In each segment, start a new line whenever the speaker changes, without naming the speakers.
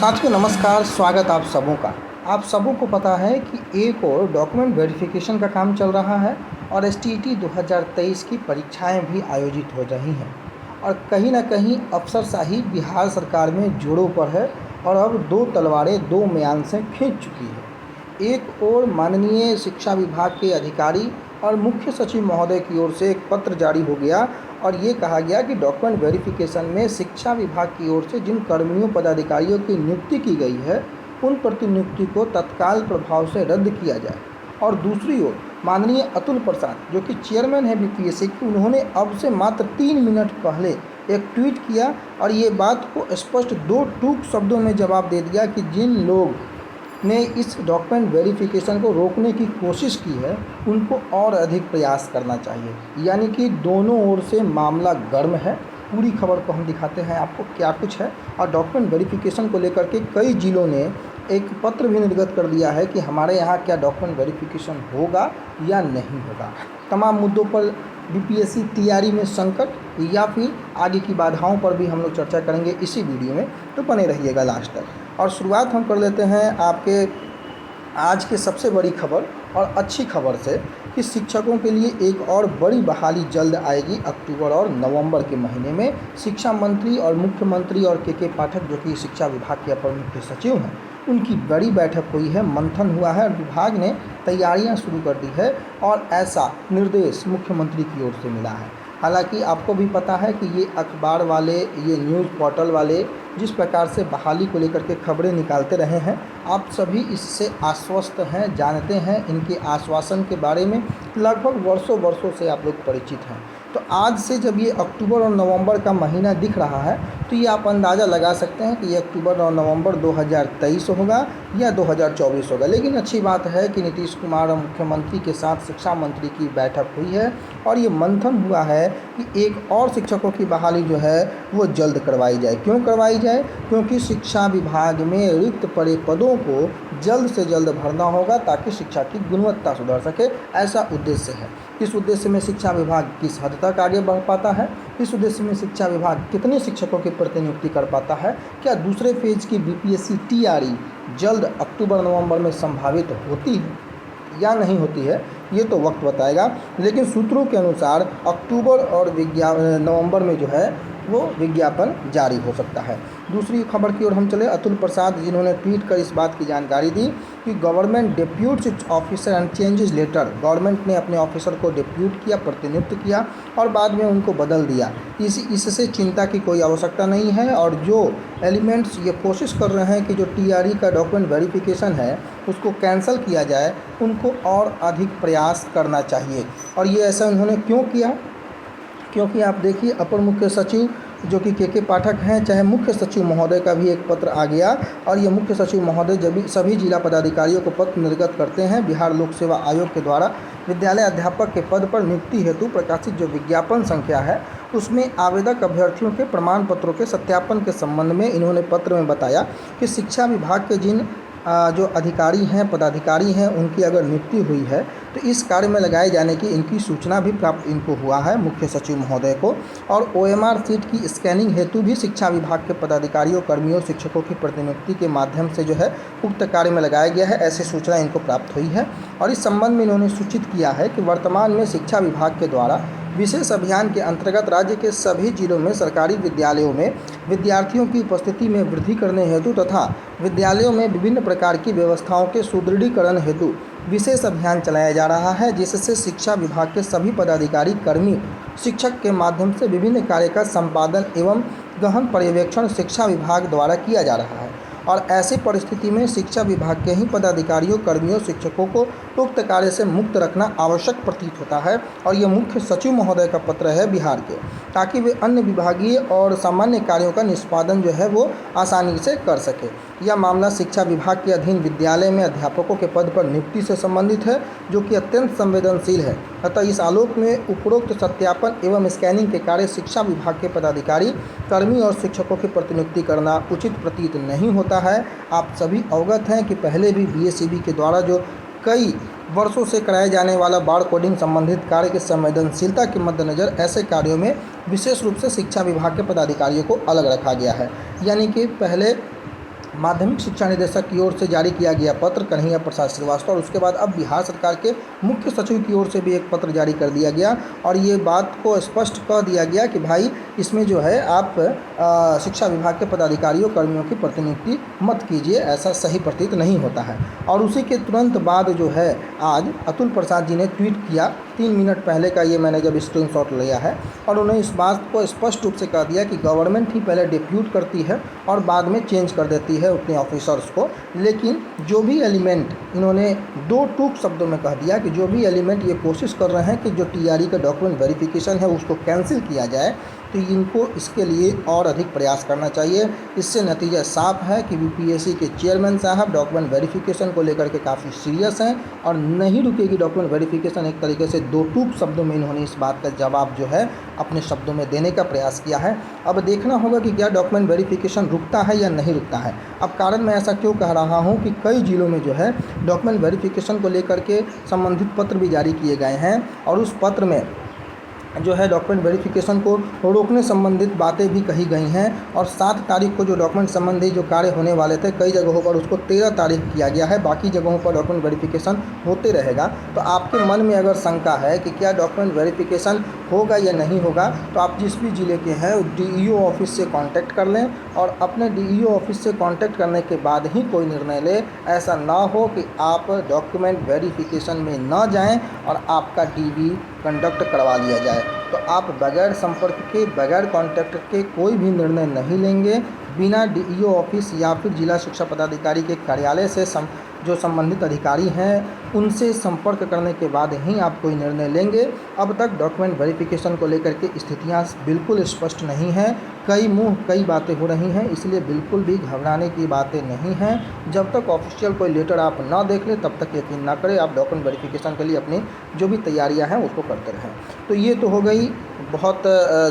साथियों नमस्कार, स्वागत आप सबों का। आप सबों को पता है कि एक और डॉक्यूमेंट वेरिफिकेशन का काम चल रहा है और एसटीईटी 2023 की परीक्षाएं भी आयोजित हो रही हैं और कहीं ना कहीं अफसरशाही बिहार सरकार में जोरों पर है और अब दो तलवारें दो म्यान से खींच चुकी है। एक और माननीय शिक्षा विभाग के अधिकारी और मुख्य सचिव महोदय की ओर से एक पत्र जारी हो गया और ये कहा गया कि डॉक्यूमेंट वेरिफिकेशन में शिक्षा विभाग की ओर से जिन कर्मियों पदाधिकारियों की नियुक्ति की गई है उन प्रतिनियुक्ति को तत्काल प्रभाव से रद्द किया जाए। और दूसरी ओर माननीय अतुल प्रसाद जो कि चेयरमैन है बीपीएससी की, उन्होंने अब से मात्र 3 मिनट पहले एक ट्वीट किया और ये बात को स्पष्ट दो टूक शब्दों में जवाब दे दिया कि जिन लोग ने इस डॉक्यूमेंट वेरिफिकेशन को रोकने की कोशिश की है उनको और अधिक प्रयास करना चाहिए। यानी कि दोनों ओर से मामला गर्म है। पूरी खबर को हम दिखाते हैं आपको क्या कुछ है। और डॉक्यूमेंट वेरिफिकेशन को लेकर के कई जिलों ने एक पत्र भी निर्गत कर दिया है कि हमारे यहाँ क्या डॉक्यूमेंट वेरिफिकेशन होगा या नहीं होगा। तमाम मुद्दों पर बीपीएससी तैयारी में संकट या फिर आगे की बाधाओं पर भी हम लोग चर्चा करेंगे इसी वीडियो में, तो बने रहिएगा लास्ट तक। और शुरुआत हम कर लेते हैं आपके आज के सबसे बड़ी खबर और अच्छी खबर से कि शिक्षकों के लिए एक और बड़ी बहाली जल्द आएगी अक्टूबर और नवंबर के महीने में। शिक्षा मंत्री और मुख्यमंत्री और के पाठक जो कि शिक्षा विभाग के अपर मुख्य सचिव हैं, उनकी बड़ी बैठक हुई है, मंथन हुआ है और विभाग ने तैयारियां शुरू कर दी है और ऐसा निर्देश मुख्यमंत्री की ओर से मिला है। हालांकि आपको भी पता है कि ये अखबार वाले, ये न्यूज़ पोर्टल वाले जिस प्रकार से बहाली को लेकर के खबरें निकालते रहे हैं, आप सभी इससे आश्वस्त हैं, जानते हैं, इनके आश्वासन के बारे में लगभग वर्षों वर्षों से आप लोग परिचित हैं। तो आज से जब ये अक्टूबर और नवंबर का महीना दिख रहा है तो ये आप अंदाज़ा लगा सकते हैं कि ये अक्टूबर और नवंबर 2023 होगा या 2024 होगा। लेकिन अच्छी बात है कि नीतीश कुमार और मुख्यमंत्री के साथ शिक्षा मंत्री की बैठक हुई है और ये मंथन हुआ है कि एक और शिक्षकों की बहाली जो है वो जल्द करवाई जाए। क्यों करवाई जाए? क्योंकि शिक्षा विभाग में रिक्त पड़े पदों को जल्द से जल्द भरना होगा ताकि शिक्षा की गुणवत्ता सुधर सके, ऐसा उद्देश्य है। इस उद्देश्य में शिक्षा विभाग किस हद तक आगे बढ़ पाता है, इस उद्देश्य में शिक्षा विभाग कितने शिक्षकों की प्रतिनियुक्ति कर पाता है, क्या दूसरे फेज की बीपीएससी टीआरई जल्द अक्टूबर नवंबर में संभावित होती है या नहीं होती है, ये तो वक्त बताएगा। लेकिन सूत्रों के अनुसार अक्टूबर और नवंबर में जो है वो विज्ञापन जारी हो सकता है। दूसरी खबर की ओर हम चले। अतुल प्रसाद जिन्होंने ट्वीट कर इस बात की जानकारी दी कि government deputes its officer and changes later, government ने अपने ऑफिसर को डिप्यूट किया, प्रतिनियुक्त किया और बाद में उनको बदल दिया। इससे चिंता की कोई आवश्यकता नहीं है और जो एलिमेंट्स ये कोशिश कर रहे हैं कि जो टीआरई का डॉक्यूमेंट वेरिफिकेशन है उसको कैंसिल किया जाए, उनको और अधिक प्रयास करना चाहिए। और ये ऐसा उन्होंने क्यों किया? क्योंकि आप देखिए अपर मुख्य सचिव जो कि के पाठक हैं, चाहे मुख्य सचिव महोदय का भी एक पत्र आ गया और ये मुख्य सचिव महोदय जब भी सभी जिला पदाधिकारियों को पत्र निर्गत करते हैं, बिहार लोक सेवा आयोग के द्वारा विद्यालय अध्यापक के पद पर नियुक्ति हेतु प्रकाशित जो विज्ञापन संख्या है उसमें आवेदक अभ्यर्थियों के प्रमाण पत्रों के सत्यापन के संबंध में इन्होंने पत्र में बताया कि शिक्षा विभाग के जिन जो अधिकारी हैं, पदाधिकारी हैं, उनकी अगर नियुक्ति हुई है तो इस कार्य में लगाए जाने की इनकी सूचना भी प्राप्त इनको हुआ है मुख्य सचिव महोदय को। और ओएमआर सीट की स्कैनिंग हेतु भी शिक्षा विभाग के पदाधिकारियों, कर्मियों, शिक्षकों की प्रतिनियुक्ति के माध्यम से जो है उक्त कार्य में लगाया गया है, ऐसी सूचना इनको प्राप्त हुई है। और इस संबंध में इन्होंने सूचित किया है कि वर्तमान में शिक्षा विभाग के द्वारा विशेष अभियान के अंतर्गत राज्य के सभी जिलों में सरकारी विद्यालयों में विद्यार्थियों की उपस्थिति में वृद्धि करने हेतु तथा विद्यालयों में विभिन्न प्रकार की व्यवस्थाओं के सुदृढ़ीकरण हेतु विशेष अभियान चलाया जा रहा है, जिससे शिक्षा विभाग के सभी पदाधिकारी, कर्मी, शिक्षक के माध्यम से विभिन्न कार्य का संपादन एवं गहन पर्यवेक्षण शिक्षा विभाग द्वारा किया जा रहा है। और ऐसी परिस्थिति में शिक्षा विभाग के ही पदाधिकारियों, कर्मियों, शिक्षकों को उक्त कार्य से मुक्त रखना आवश्यक प्रतीत होता है। और ये मुख्य सचिव महोदय का पत्र है बिहार के, ताकि वे अन्य विभागीय और सामान्य कार्यों का निष्पादन जो है वो आसानी से कर सके। यह मामला शिक्षा विभाग के अधीन विद्यालय में अध्यापकों के पद पर नियुक्ति से संबंधित है, जो कि अत्यंत संवेदनशील है। अतः इस आलोक में उपरोक्त सत्यापन एवं स्कैनिंग के कार्य शिक्षा विभाग के पदाधिकारी, कर्मी और शिक्षकों की प्रतिनियुक्ति करना उचित प्रतीत नहीं होता है। आप सभी अवगत हैं कि पहले भी बीएसईबी के द्वारा जो कई वर्षों से कराए जाने वाला बार कोडिंग संबंधित कार्य की संवेदनशीलता के मद्देनज़र ऐसे कार्यों में विशेष रूप से शिक्षा विभाग के पदाधिकारियों को अलग रखा गया है। यानी कि पहले माध्यमिक शिक्षा निदेशक की ओर से जारी किया गया पत्र कन्हैया प्रसाद श्रीवास्तव, और उसके बाद अब बिहार सरकार के मुख्य सचिव की ओर से भी एक पत्र जारी कर दिया गया और ये बात को स्पष्ट कह दिया गया कि भाई इसमें जो है आप शिक्षा विभाग के पदाधिकारियों कर्मियों की प्रतिनियुक्ति मत कीजिए, ऐसा सही प्रतीत नहीं होता है। और उसी के तुरंत बाद जो है आज अतुल प्रसाद जी ने ट्वीट किया, 3 मिनट पहले का ये मैंने जब स्क्रीनशॉट लिया है, और उन्होंने इस बात को स्पष्ट रूप से कह दिया कि गवर्नमेंट ही पहले डिप्यूट करती है और बाद में चेंज कर देती है उतने ऑफिसर्स को। लेकिन जो भी एलिमेंट, इन्होंने 2 टूक शब्दों में कह दिया कि जो भी एलिमेंट ये कोशिश कर रहे हैं कि जो टीआरई का डॉक्यूमेंट वेरिफिकेशन है उसको कैंसिल किया जाए, तो इनको इसके लिए और अधिक प्रयास करना चाहिए। इससे नतीजा साफ है कि यूपीएससी के चेयरमैन साहब डॉक्यूमेंट वेरिफिकेशन को लेकर के काफ़ी सीरियस हैं और नहीं रुकेगी डॉक्यूमेंट वेरिफिकेशन। एक तरीके से 2 टूक शब्दों में इन्होंने इस बात का जवाब जो है अपने शब्दों में देने का प्रयास किया है। अब देखना होगा कि क्या डॉक्यूमेंट वेरिफिकेशन रुकता है या नहीं रुकता है। अब कारण मैं ऐसा क्यों कह रहा हूँ कि कई जिलों में जो है डॉक्यूमेंट वेरिफिकेशन को लेकर के संबंधित पत्र भी जारी किए गए हैं और उस पत्र में जो है डॉक्यूमेंट वेरिफिकेशन को रोकने संबंधित बातें भी कही गई हैं और 7 तारीख को जो डॉक्यूमेंट संबंधी जो कार्य होने वाले थे कई जगहों पर उसको 13 तारीख किया गया है, बाकी जगहों पर डॉक्यूमेंट वेरिफिकेशन होते रहेगा। तो आपके मन में अगर शंका है कि क्या डॉक्यूमेंट वेरिफिकेशन होगा या नहीं होगा, तो आप जिस भी ज़िले के हैं डीईओ ऑफिस से कांटेक्ट कर लें और अपने डीईओ ऑफिस से कांटेक्ट करने के बाद ही कोई निर्णय लें। ऐसा ना हो कि आप डॉक्यूमेंट वेरिफिकेशन में ना जाएं और आपका डीवी कंडक्ट करवा लिया जाए। तो आप बगैर संपर्क के, बगैर कॉन्टैक्ट के कोई भी निर्णय नहीं लेंगे। बिना डीईओ ऑफिस या फिर जिला शिक्षा पदाधिकारी के कार्यालय से जो संबंधित अधिकारी हैं उनसे संपर्क करने के बाद ही आप कोई निर्णय लेंगे। अब तक डॉक्यूमेंट वेरिफिकेशन को लेकर के स्थितियां बिल्कुल स्पष्ट नहीं हैं, कई बातें हो रही हैं, इसलिए बिल्कुल भी घबराने की बातें नहीं हैं। जब तक ऑफिशियल कोई लेटर आप ना देख लें तब तक यकीन ना करें, आप डॉक्यूमेंट वेरिफिकेशन के लिए अपनी जो भी तैयारियां हैं उसको करते रहें। तो ये तो हो गई बहुत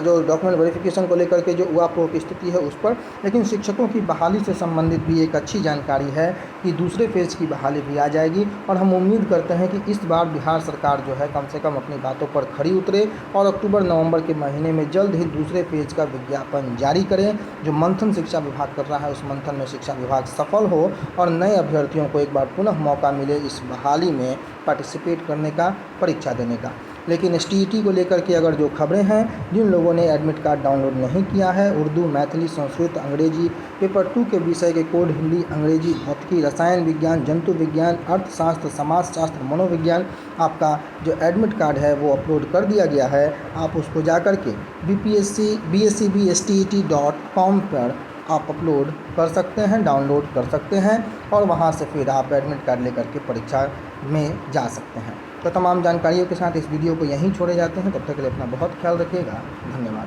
जो डॉक्यूमेंट वेरिफिकेशन को लेकर के जो उहापोह की स्थिति है उस पर। लेकिन शिक्षकों की बहाली से संबंधित भी एक अच्छी जानकारी है कि दूसरे फेज़ की बहाली भी आ जाएगी और हम उम्मीद करते हैं कि इस बार बिहार सरकार जो है कम से कम अपनी बातों पर खरी उतरे और अक्टूबर-नवंबर के महीने में जल्द ही दूसरे फेज़ का विज्ञापन जारी करें। जो मंथन शिक्षा विभाग कर रहा है उस मंथन में शिक्षा विभाग सफल हो और नए अभ्यर्थियों को एक बार पुनः मौका मिले इस बहाली में पार्टिसिपेट करने का, परीक्षा देने का। लेकिन एसटीईटी को लेकर के अगर जो खबरें हैं, जिन लोगों ने एडमिट कार्ड डाउनलोड नहीं किया है, उर्दू, मैथिली, संस्कृत, अंग्रेजी पेपर 2 के विषय के कोड हिंदी, अंग्रेजी, भौतिकी, रसायन विज्ञान, जंतु विज्ञान, अर्थशास्त्र, समाजशास्त्र, मनोविज्ञान, आपका जो एडमिट कार्ड है वो अपलोड कर दिया गया है। आप उसको जा कर के bpscbscbstet.com पर आप अपलोड कर सकते हैं, डाउनलोड कर सकते हैं और वहां से फिर आप एडमिट कार्ड लेकर के परीक्षा में जा सकते हैं। तो तमाम जानकारियों के साथ इस वीडियो को यहीं छोड़े जाते हैं। तब तक के लिए अपना बहुत ख्याल रखिएगा। धन्यवाद।